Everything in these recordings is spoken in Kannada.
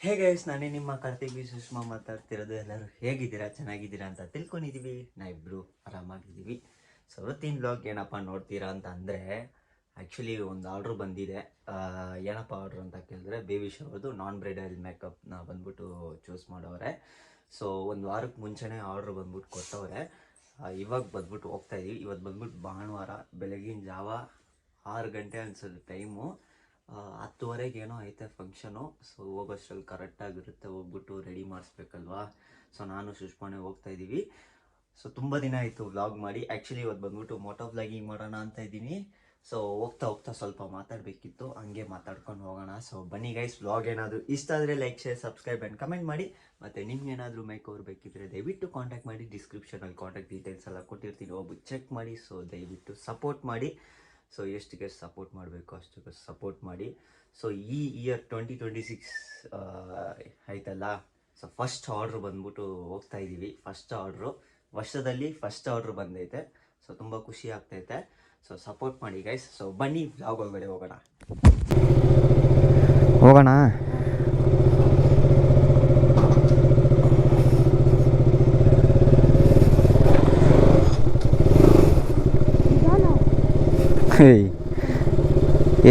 ಹೇ ಗೈಸ್, ನಾನೇ ನಿಮ್ಮ ಕಾರ್ತಿಕ್ ಸುಷ್ಮಾ ಮಾತಾಡ್ತಿರೋದು. ಎಲ್ಲರೂ ಹೇಗಿದ್ದೀರಾ? ಚೆನ್ನಾಗಿದ್ದೀರಾ ಅಂತ ತಿಳ್ಕೊಂಡಿದ್ದೀವಿ. ಇಬ್ಬರು ಆರಾಮಾಗಿದ್ದೀವಿ. ಸೊ ಇವತ್ತಿನ ಬ್ಲಾಗ್ ಏನಪ್ಪ ನೋಡ್ತೀರಾ ಅಂತ ಅಂದರೆ, ಆ್ಯಕ್ಚುಲಿ ಒಂದು ಆರ್ಡ್ರ್ ಬಂದಿದೆ. ಏನಪ್ಪ ಆರ್ಡ್ರ್ ಅಂತ ಕೇಳಿದ್ರೆ, ಬೇಬಿ ಶವರ್ದು ನಾನ್ ಬ್ರೈಡಲ್ ಮೇಕಪ್ನ ಬಂದ್ಬಿಟ್ಟು ಚೂಸ್ ಮಾಡವ್ರೆ. ಸೊ ಒಂದು ವಾರಕ್ಕೆ ಮುಂಚೆನೇ ಆರ್ಡ್ರ್ ಬಂದ್ಬಿಟ್ಟು ಕೊಟ್ಟವ್ರೆ. ಇವಾಗ ಬಂದ್ಬಿಟ್ಟು ಹೋಗ್ತಾಯಿದ್ದೀವಿ. ಇವತ್ತು ಬಂದ್ಬಿಟ್ಟು ಭಾನುವಾರ ಬೆಳಗಿನ ಜಾವ 6 ಗಂಟೆ ಅನ್ಸೋದು ಟೈಮು. 10:30 ಏನೋ ಐತೆ ಫಂಕ್ಷನು. ಸೊ ಹೋಗೋಷ್ಟರಲ್ಲಿ ಕರೆಕ್ಟಾಗಿರುತ್ತೆ, ಹೋಗ್ಬಿಟ್ಟು ರೆಡಿ ಮಾಡಿಸ್ಬೇಕಲ್ವಾ. ಸೊ ನಾನು ಸುಷ್ಮಾನೇ ಹೋಗ್ತಾಯಿದ್ದೀವಿ. ಸೊ ತುಂಬ ದಿನ ಆಯಿತು ವ್ಲಾಗ್ ಮಾಡಿ. ಆ್ಯಕ್ಚುಲಿ ಇವತ್ತು ಬಂದ್ಬಿಟ್ಟು ಮೋಟೋ ವ್ಲಾಗಿಂಗ್ ಮಾಡೋಣ ಅಂತ ಇದ್ದೀನಿ. ಸೊ ಹೋಗ್ತಾ ಸ್ವಲ್ಪ ಮಾತಾಡಬೇಕಿತ್ತು, ಹಂಗೆ ಮಾತಾಡ್ಕೊಂಡು ಹೋಗೋಣ. ಸೊ ಬನ್ನಿ ಗೈಸ್, ವ್ಲಾಗ್ ಏನಾದರೂ ಇಷ್ಟ ಆದರೆ like, share, subscribe and comment ಮಾಡಿ. ಮತ್ತು ನಿಮ್ಗೆ ಏನಾದರೂ ಮೇಕ್ ಓವರ್ ಬೇಕಿದ್ದರೆ ದಯವಿಟ್ಟು ಕಾಂಟ್ಯಾಕ್ಟ್ ಮಾಡಿ. ಡಿಸ್ಕ್ರಿಪ್ಷನಲ್ಲಿ ಕಾಂಟ್ಯಾಕ್ಟ್ ಡೀಟೇಲ್ಸ್ ಎಲ್ಲ ಕೊಟ್ಟಿರ್ತೀನಿ, ಹೋಗ್ಬಿಟ್ಟು ಚೆಕ್ ಮಾಡಿ. ಸೊ ದಯವಿಟ್ಟು ಸಪೋರ್ಟ್ ಮಾಡಿ. ಸೊ ಎಷ್ಟಿಗೆ ಸಪೋರ್ಟ್ ಮಾಡಬೇಕು ಅಷ್ಟಕ್ಕೆ ಸಪೋರ್ಟ್ ಮಾಡಿ. ಸೊ ಈ ಇಯರ್ 2026 ಆಯ್ತಲ್ಲ. ಸೊ ಫಸ್ಟ್ ಆರ್ಡ್ರ್ ಬಂದ್ಬಿಟ್ಟು ಹೋಗ್ತಾ ಇದ್ದೀವಿ. ಫಸ್ಟ್ ಆರ್ಡ್ರು ವರ್ಷದಲ್ಲಿ ಫಸ್ಟ್ ಆರ್ಡ್ರ್ ಬಂದೈತೆ. ಸೊ ತುಂಬ ಖುಷಿ ಆಗ್ತೈತೆ. ಸೊ ಸಪೋರ್ಟ್ ಮಾಡಿ ಗೈಸ್. ಸೊ ಬನ್ನಿ ವ್ಲಾಗ್ ಒಳಗಡೆ ಹೋಗೋಣ.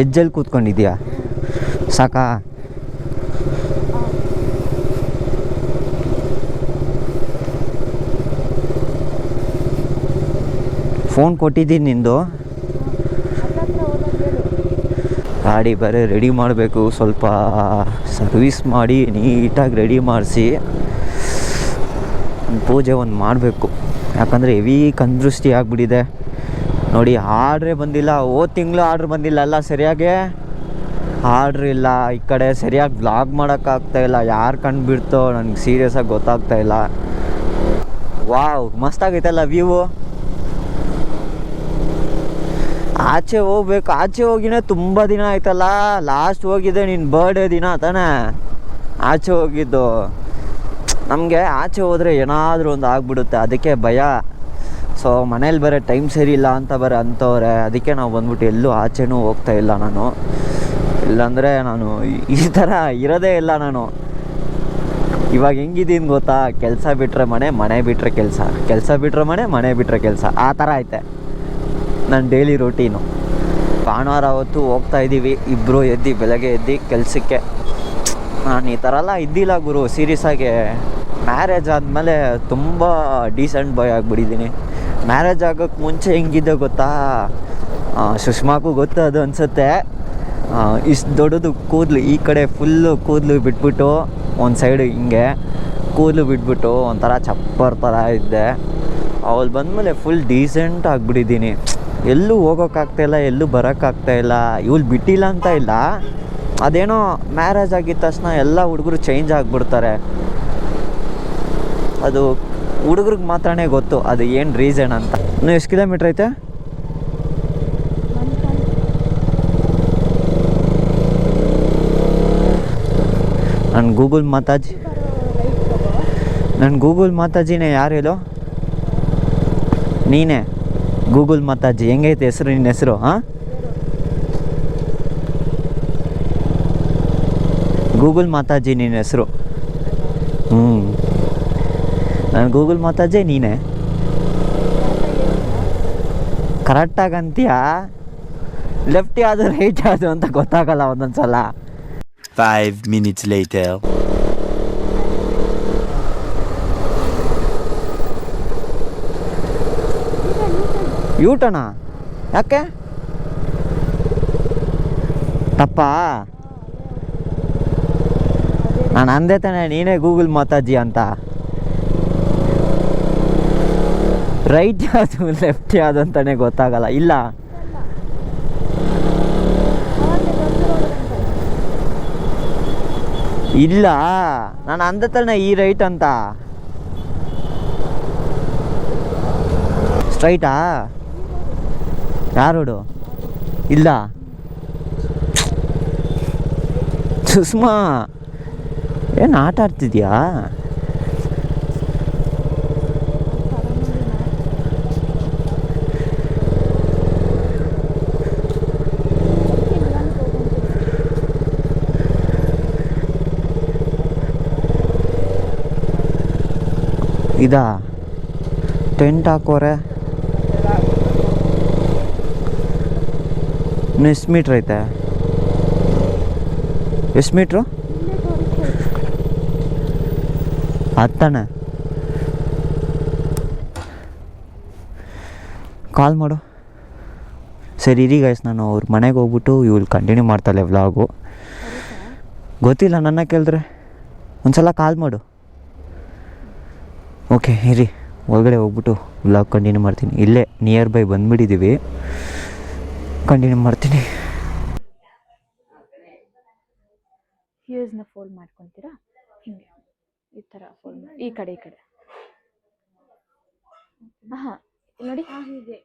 ಎಜ್ಜಲ್ಲಿ ಕೂತ್ಕೊಂಡಿದ್ಯಾ? ಸಾಕಾ? ಫೋನ್ ಕೊಟ್ಟಿದ್ದೀನಿ ನಿಂದು. ಗಾಡಿ ಬರೀ ರೆಡಿ ಮಾಡಬೇಕು, ಸ್ವಲ್ಪ ಸರ್ವಿಸ್ ಮಾಡಿ ನೀಟಾಗಿ ರೆಡಿ ಮಾಡಿಸಿ ಪೂಜೆ ಒಂದು ಮಾಡಬೇಕು. ಯಾಕಂದರೆ ಹೆವಿ ಕಂದೃಷ್ಟಿ ಆಗಿಬಿಟ್ಟಿದೆ ನೋಡಿ. ಆರ್ಡ್ರೇ ಬಂದಿಲ್ಲ. ಹೋದ ತಿಂಗಳು ಆರ್ಡ್ರ್ ಬಂದಿಲ್ಲ ಅಲ್ಲ, ಸರಿಯಾಗಿ ಆರ್ಡ್ರ್ ಇಲ್ಲ. ಈ ಕಡೆ ಸರಿಯಾಗಿ ವ್ಲಾಗ್ ಮಾಡೋಕ್ಕಾಗ್ತಾಯಿಲ್ಲ. ಯಾರು ಕಂಡುಬಿಡ್ತೋ ನನಗೆ ಸೀರಿಯಸ್ಸಾಗಿ ಗೊತ್ತಾಗ್ತಾಯಿಲ್ಲ. ವಾವ್, ಮಸ್ತಾಗೈತಲ್ಲ ವ್ಯೂವು. ಆಚೆ ಹೋಗ್ಬೇಕು. ಆಚೆ ಹೋಗಿನೇ ತುಂಬ ದಿನ ಆಯ್ತಲ್ಲ. ಲಾಸ್ಟ್ ಹೋಗಿದ್ದೆ ನಿನ್ನ ಬರ್ಡೇ ದಿನ ತಾನೇ ಆಚೆ ಹೋಗಿದ್ದು. ನಮಗೆ ಆಚೆ ಹೋದರೆ ಏನಾದರೂ ಒಂದು ಆಗ್ಬಿಡುತ್ತೆ, ಅದಕ್ಕೆ ಭಯ. ಸೊ ಮನೇಲಿ ಬರೋ ಟೈಮ್ ಸರಿ ಇಲ್ಲ ಅಂತ ಅಂತವ್ರೆ. ಅದಕ್ಕೆ ನಾವು ಬಂದ್ಬಿಟ್ಟು ಎಲ್ಲೂ ಆಚೆನೂ ಹೋಗ್ತಾಯಿಲ್ಲ ನಾನು. ಇಲ್ಲಾಂದರೆ ನಾನು ಈ ಥರ ಇರೋದೇ ಇಲ್ಲ ನಾನು. ಇವಾಗ ಹೆಂಗಿದ್ದೀನಿ ಗೊತ್ತಾ? ಕೆಲಸ ಬಿಟ್ಟರೆ ಮನೆ, ಮನೆ ಬಿಟ್ಟರೆ ಕೆಲಸ, ಕೆಲಸ ಬಿಟ್ಟರೆ ಮನೆ, ಮನೆ ಬಿಟ್ಟರೆ ಕೆಲಸ, ಆ ಥರ ಐತೆ ನನ್ನ ಡೈಲಿ ರೂಟೀನು. ಭಾನುವಾರ ಹೊತ್ತು ಹೋಗ್ತಾಯಿದ್ದೀವಿ ಇಬ್ಬರು ಬೆಳಗ್ಗೆ ಎದ್ದು ಕೆಲಸಕ್ಕೆ. ನಾನು ಈ ಥರ ಎಲ್ಲ ಇದ್ದಿಲ್ಲ ಗುರು, ಸೀರಿಯಸ್ಸಾಗಿ. ಮ್ಯಾರೇಜ್ ಆದಮೇಲೆ ತುಂಬ ಡೀಸೆಂಟ್ ಬಾಯ್ ಆಗಿಬಿಟ್ಟಿದ್ದೀನಿ. ಮ್ಯಾರೇಜ್ ಆಗೋಕ್ಕೆ ಮುಂಚೆ ಹೆಂಗಿದ್ದೆ ಗೊತ್ತಾ? ಸುಷ್ಮಾಗೂ ಗೊತ್ತು ಅದು ಅನಿಸುತ್ತೆ. ಇಷ್ಟು ದೊಡ್ಡದು ಕೂದಲು, ಈ ಕಡೆ ಫುಲ್ಲು ಕೂದಲು ಬಿಟ್ಬಿಟ್ಟು ಒಂದು ಸೈಡು ಹಿಂಗೆ ಕೂದಲು ಬಿಟ್ಬಿಟ್ಟು ಒಂಥರ ಚಪ್ಪರ್ ಥರ ಇದ್ದೆ. ಅವಳು ಬಂದಮೇಲೆ ಫುಲ್ ಡೀಸೆಂಟ್ ಆಗಿಬಿಟ್ಟಿದ್ದೀನಿ. ಎಲ್ಲೂ ಹೋಗೋಕ್ಕಾಗ್ತಾಯಿಲ್ಲ, ಎಲ್ಲೂ ಬರೋಕ್ಕಾಗ್ತಾಯಿಲ್ಲ. ಇವಳು ಬಿಟ್ಟಿಲ್ಲ ಅಂತ ಇಲ್ಲ, ಅದೇನೋ ಮ್ಯಾರೇಜ್ ಆಗಿದ್ದ ತಕ್ಷಣ ಎಲ್ಲ ಹುಡುಗರು ಚೇಂಜ್ ಆಗಿಬಿಡ್ತಾರೆ. ಅದು ಹುಡುಗ್ರಿಗೆ ಮಾತ್ರನೇ ಗೊತ್ತು ಅದು ಏನು ರೀಸನ್ ಅಂತ. ಇನ್ನು ಎಷ್ಟು ಕಿಲೋಮೀಟ್ರ್ ಐತೆ? ನನ್ನ ಗೂಗಲ್ ಮಾತಾಜಿನೇ ಯಾರು ಹೇಳೋ? ನೀನೇ ಗೂಗಲ್ ಮಾತಾಜಿ. ಹೆಂಗೈತೆ ಹೆಸರು ನಿನ್ನ ಹೆಸರು? ಹಾಂ, ಗೂಗಲ್ ಮಾತಾಜಿ ನಿನ್ನ ಹೆಸರು. ನಾನು ಗೂಗಲ್ ಮಾತಾಜಿ, ನೀನೇ ಕರೆಕ್ಟಾಗಂತೀಯಾ? ಲೆಫ್ಟ್ ಯಾವುದು ರೈಟ್ ಯಾವುದು ಅಂತ ಗೊತ್ತಾಗಲ್ಲ ಒಂದೊಂದು ಸಲ. 5 minutes later. ಯೂಟನಾ? ಯಾಕೆ ತಪ್ಪ? ನಾನು ಅಂದೆ ತಾನೆ ನೀನೇ ಗೂಗಲ್ ಮಾತಾಜಿ ಅಂತ. ರೈಟ್ ಯಾವುದು ಲೆಫ್ಟ್ ಯಾವುದು ಅಂತಲೇ ಗೊತ್ತಾಗಲ್ಲ. ಇಲ್ಲ ಇಲ್ಲ, ನಾನು ಅಂದೆ ತಾನೆ ಈ ರೈಟ್ ಅಂತ. ಸ್ಟ್ರೈಟಾ? ಯಾರೋಡು? ಇಲ್ಲ ಸುಷ್ಮಾ, ಏನು ಆಟ ಆಡ್ತಿದ್ಯಾ? ಇದಾ ಟೆಂಟ್ ಹಾಕೋರೆ. ಇನ್ನು ಎಷ್ಟು ಮೀಟ್ರ್ ಐತೆ? ಎಷ್ಟು ಮೀಟ್ರು? ಹತ್ತಾನೆ. ಕಾಲ್ ಮಾಡು. ಸರಿ ಇರಿ ಗೈಸ್, ನಾನು ಅವ್ರ ಮನೆಗೆ ಹೋಗ್ಬಿಟ್ಟು ಇವಳು ಕಂಟಿನ್ಯೂ ಮಾಡ್ತಾಳೆ ವ್ಲಾಗು. ಗೊತ್ತಿಲ್ಲ, ನನ್ನ ಕೇಳಿದ್ರೆ ಒಂದ್ಸಲ ಕಾಲ್ ಮಾಡು. ಓಕೆ ಇರಿ, ಒಳಗಡೆ ಹೋಗ್ಬಿಟ್ಟು ವ್ಲಾಗ್ ಕಂಟಿನ್ಯೂ ಮಾಡ್ತೀನಿ. ಇಲ್ಲೇ ನಿಯರ್ ಬೈ ಬಂದುಬಿಟ್ಟಿದ್ದೀವಿ, ಕಂಟಿನ್ಯೂ ಮಾಡ್ತೀನಿ. ಹ್ಯೂಸ್ನ ಫೋಲ್ಡ್ ಮಾಡ್ಕೊತೀರಾ ಹಿಂಗೆ ಈ ಥರ ಫೋಲ್ಡ್ ಮಾಡಿ ಈ ಕಡೆ ಹಾಂ ನೋಡಿ ಹೀಗೆ.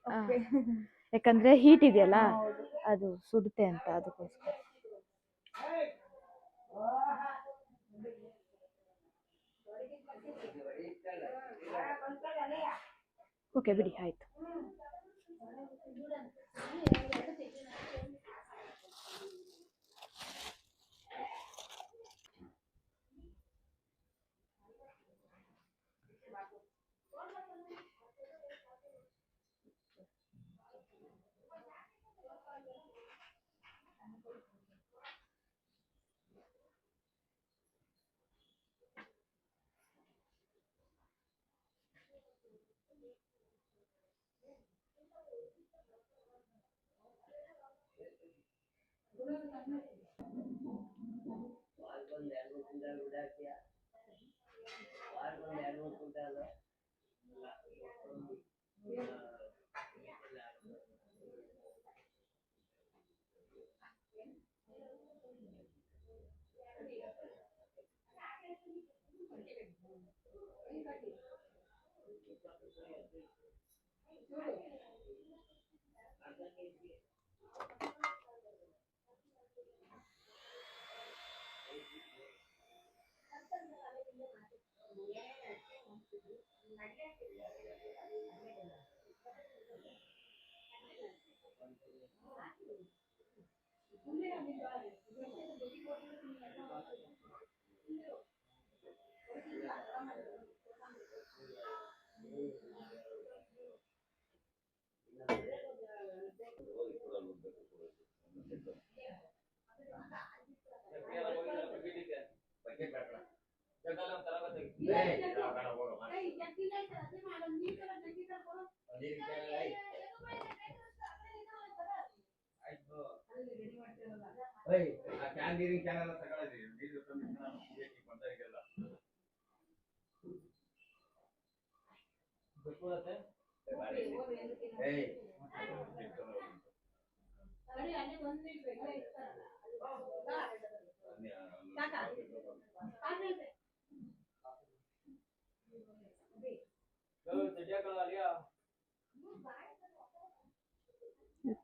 ಯಾಕಂದರೆ ಹೀಟ್ ಇದೆಯಲ್ಲ ಅದು ಸುಡುತ್ತೆ ಅಂತ, ಅದಕ್ಕೋಸ್ಕರ. ಓಕೆ ಬಿಡಿ, ಆಯಿತು.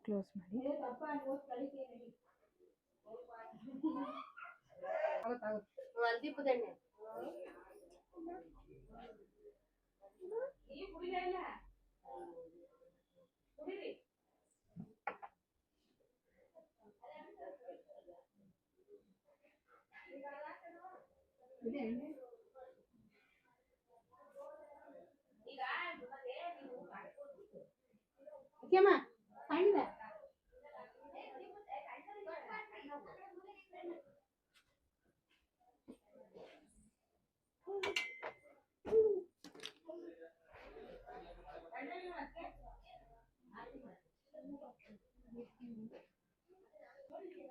ಕ್ಲೋಸ್ ಮಾಡಿ.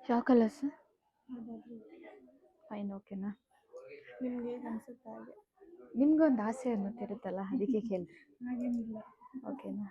ಯಾವ ಕಲರ್ಸ್? ಫೈನ್, ಓಕೆನಾ? ನಿಮ್ಗೆ ಅನ್ಸುತ್ತೆ ಹಾಗೆ. ನಿಮ್ಗೊಂದು ಆಸೆ ಅನ್ನೋದಿರುತ್ತಲ್ಲ, ಅದಕ್ಕೆ ಕೇಳಿ. ಹಾಗೇನಿಲ್ಲ. ಓಕೆನಾ?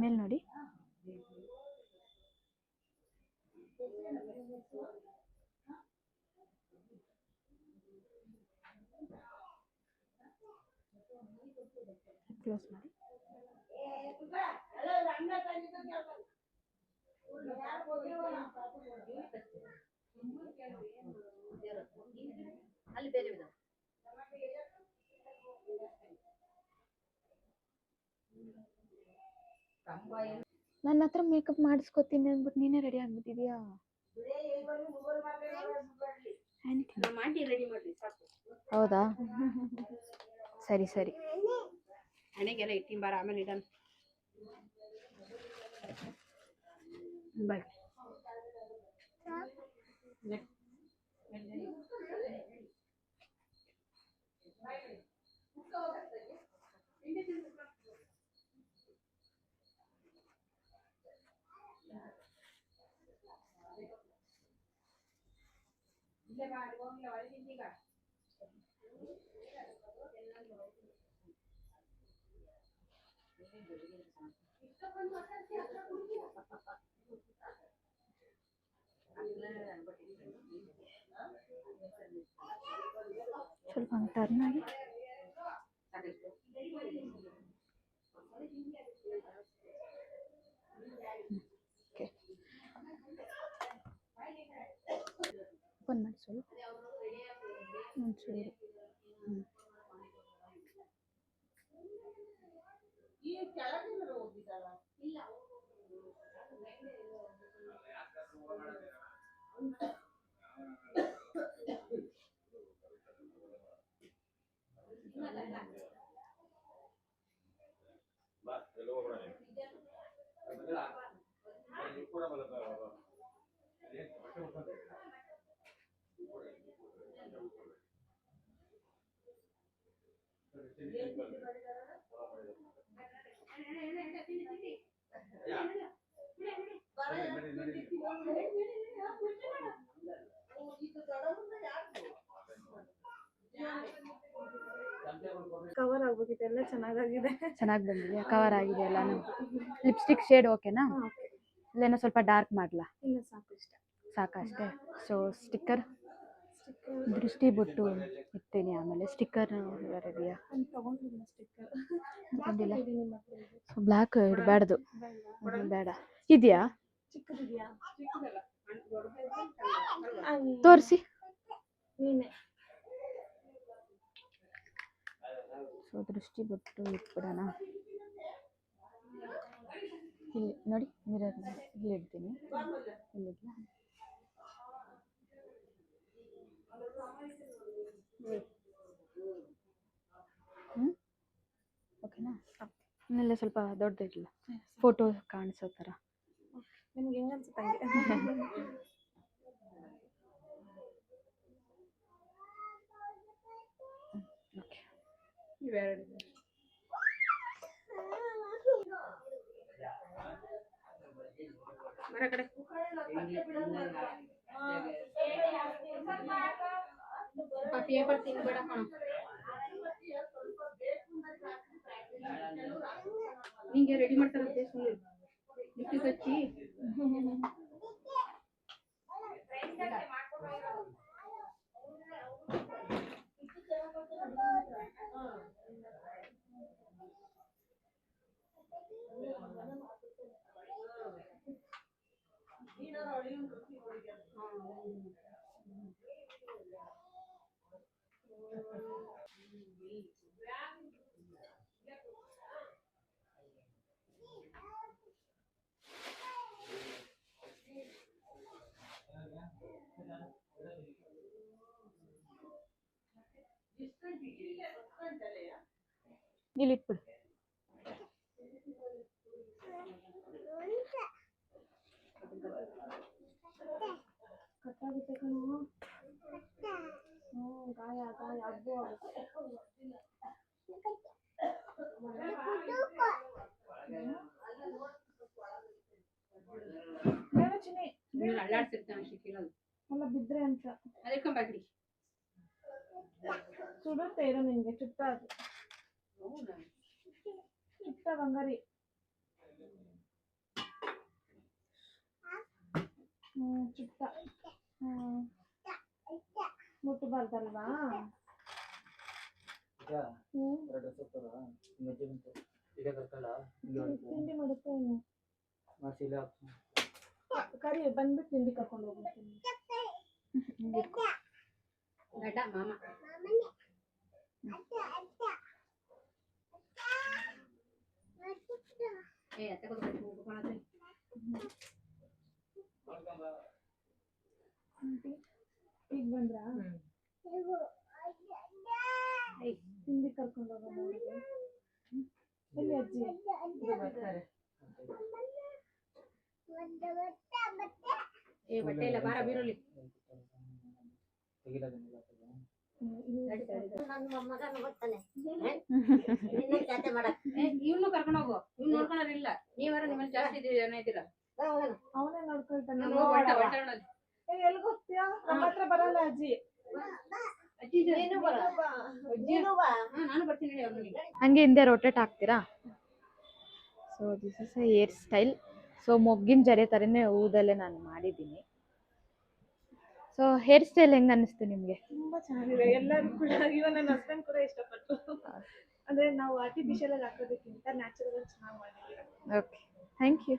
ಮೇಲ್ ನೋಡಿ. ಕ್ಲೋಸ್ ಮಾಡಿ. ನನ್ನ ಹತ್ರ ಮೇಕಪ್ ಮಾಡಿಸ್ಕೊತೀನಿ ಅಂದ್ಬಿಟ್ಟು ನೀನೇ ರೆಡಿ ಆಗ್ಬಿಟ್ಟಿದ್ಯಾ? ಹೌದಾ, ಸರಿ ಸರಿ. ಹಣೆಗೆಲ್ಲ ಇಟ್ಟಿನ ಬಾರ, ಆಮೇಲೆ ಇಡೋಣ. ಬಾಯ್. ಸ್ವಲ್ಪ ಹಂಗೆ ಟರ್ನ್ ಆಗಿ. ಓಪನ್ ಮಾಡಿ ಸ್ವಲ್ಪ ಒಂಚೂರು. ಕವರ್ ಆಗ್ಬೇಕಿತ್ತು, ಎಲ್ಲ ಚೆನ್ನಾಗಾಗಿದೆ. ಚೆನ್ನಾಗಿ ಬಂದಿದೆ, ಕವರ್ ಆಗಿದೆ ಎಲ್ಲಾನು. ಲಿಪ್ಸ್ಟಿಕ್ ಶೇಡ್ ಓಕೆನಾ? ಇಲ್ಲೇನೋ ಸ್ವಲ್ಪ ಡಾರ್ಕ್ ಮಾಡಲಾ? ಇಲ್ಲ, ಸಾಕು ಇಷ್ಟ. ಸಾಕಷ್ಟೇ. ಸೊ ಸ್ಟಿಕ್ಕರ್ ದೃಷ್ಟಿ ಬೊಟ್ಟು ಇಡ್ತೀನಿ. ಆಮೇಲೆ ಸ್ಟಿಕ್ಕರ್ ರೆಡಿಯಾ? ತಗೊಂಡಿಲ್ಲ ಸ್ಟಿಕ್ಕರ್. ತಗೊಂಡಿಲ್ಲ. ಸೊ ಬ್ಲ್ಯಾಕ್ ಇಡಬಾರ್ದು, ಬೇಡ. ಇದೆಯಾ? ಚಿಕ್ಕದಿದೆಯಾ? ತೋರಿಸಿ. ನೀನೆ. ಸೊ ದೃಷ್ಟಿ ಬೊಟ್ಟು ಇಟ್ಬಿಡೋಣ. ಇಲ್ಲಿ ನೋಡಿ, ಮಿರರ್ ಇಲ್ಲಿ ಇಡ್ತೀನಿ. ಇಲ್ಲಿಡ್ಲಾ? ಓಕೆನಾ? ಇನ್ನೆಲ್ಲ ಸ್ವಲ್ಪ ದೊಡ್ಡದಿಲ್ಲ, ಫೋಟೋ ಕಾಣಿಸೋ ಥರ. ನಿಮ್ಗೆ ಹೆಂಗೆ ಅನ್ಸುತ್ತೆ ಹಂಗೆ. ಓಕೆ. ಇವೆರಡು ಮರ ಕಡೆ ಪೇಪರ್ ತಿನ್ಬೇಡ ಕಣ. ನಿಂಗೆ ರೆಡಿ ಮಾಡ್ತಾರಂತೆ, ಸುಮ್ಮನೆ ಲಿಪ್ಟಿಕ್ ಹಚ್ಚಿ. ಇಲ್ಲಿ ಇಟ್ಬಿಡು. ಕಟ್ಟಾಗುತ್ತೆ ಕಣೋ. ಗಾಯ ಹಬ್ಬ ಆಗುತ್ತೆ. ಬೇಡ ಚಿನ್ನಿ, ಅಳ್ಳಾಡ್ಸಿರ್ತಾನೆ ಅಷ್ಟೇ ಕೇಳೋದು. ಅಲ್ಲ ಬಿದ್ರೆ ಅಂತ. ಅದಕ್ಕೆ ಬಾಕ್ರಿ ಸುಡುತ್ತೆ ಇರೋ ನಿನ್ಗೆ ಚುಟ್ಟ ಅದು. ಚುಟ್ಟ ಬಂಗಾರಿ. ಚುಟ್ಟ. ಮುಟ್ಟಬಾರ್ದಲ್ವಾ? ತಿಂಡಿ ಮಾಡುತ್ತೆ ಕರಿ ಬಂದ್ಬಿಟ್ಟು ತಿಂಡಿ ಕರ್ಕೊಂಡು ಹೋಗ್ತೀನಿ. ಮಾಮ ಅತ್ತೆ ಈಗ ಬಂದ್ರಾ? ತಿಂಡಿ ಕರ್ಕೊಂಡು ಹೋಗೋದು ಅವ್ರಿಗೆ. ಎಲ್ಲಿ ಅಜ್ಜಿ? ಬಟ್ಟೆ ಇಲ್ಲ ಬಾರ ಬೀರೋಲಿ. ಇವ್ನು ಕರ್ಕೊಂಡು ಹೋಗು. ಇವ್ನು ನೋಡ್ಕೊಳ್ಳೋರಿಲ್ಲ. ನೀವಾರ ನಿಮ್ಮಲ್ಲಿ ಜಾಸ್ತಿ ಜನ ಇದ್ದೀರಾ. ಅವನೇ ನೋಡ್ಕೊಳ್ತಾನೆ. ಎಲ್ಲಿಗೆ ಹೋಗ್ತೀಯಾ? ನಮ್ಮ ಹತ್ರ ಬರಲ್ಲ ಅಜ್ಜಿ. ನಾನು ಬರ್ತೀನಿ ಅವ್ರಿಗೆ. ಹಂಗೆ ಹಿಂದೆ ರೊಟೇಟ್ ಹಾಕ್ತೀರಾ? So this is a hair style. So ಮೊಗ್ಗಿನ ಜಡೆ ಥರನೇ ಊದಲ್ಲೇ ನಾನು ಮಾಡಿದ್ದೀನಿ. ಸೊ ಹೇರ್ ಸ್ಟೈಲ್ ಹೆಂಗೆ ಅನ್ನಿಸ್ತು ನಿಮಗೆ? ತುಂಬಾ ಚೆನ್ನಾಗಿದೆ. ಎಲ್ಲರೂ ಕೂಡ ಇವನ್ ನನ್ನ ಹಸ್ಬೆಂಡ್ ಕೂಡ ಇಷ್ಟಪಟ್ಟು. ಅಂದ್ರೆ ನಾವು ಆರ್ಟಿಫಿಷಿಯಲ್ ಆಗಿ ಹಾಕೋದಕ್ಕಿಂತ ನ್ಯಾಚುರಲ್ ಆಗಿ ಚೆನ್ನಾಗಿ ಮಾಡಿದ್ದೀವಿ. Okay, thank you.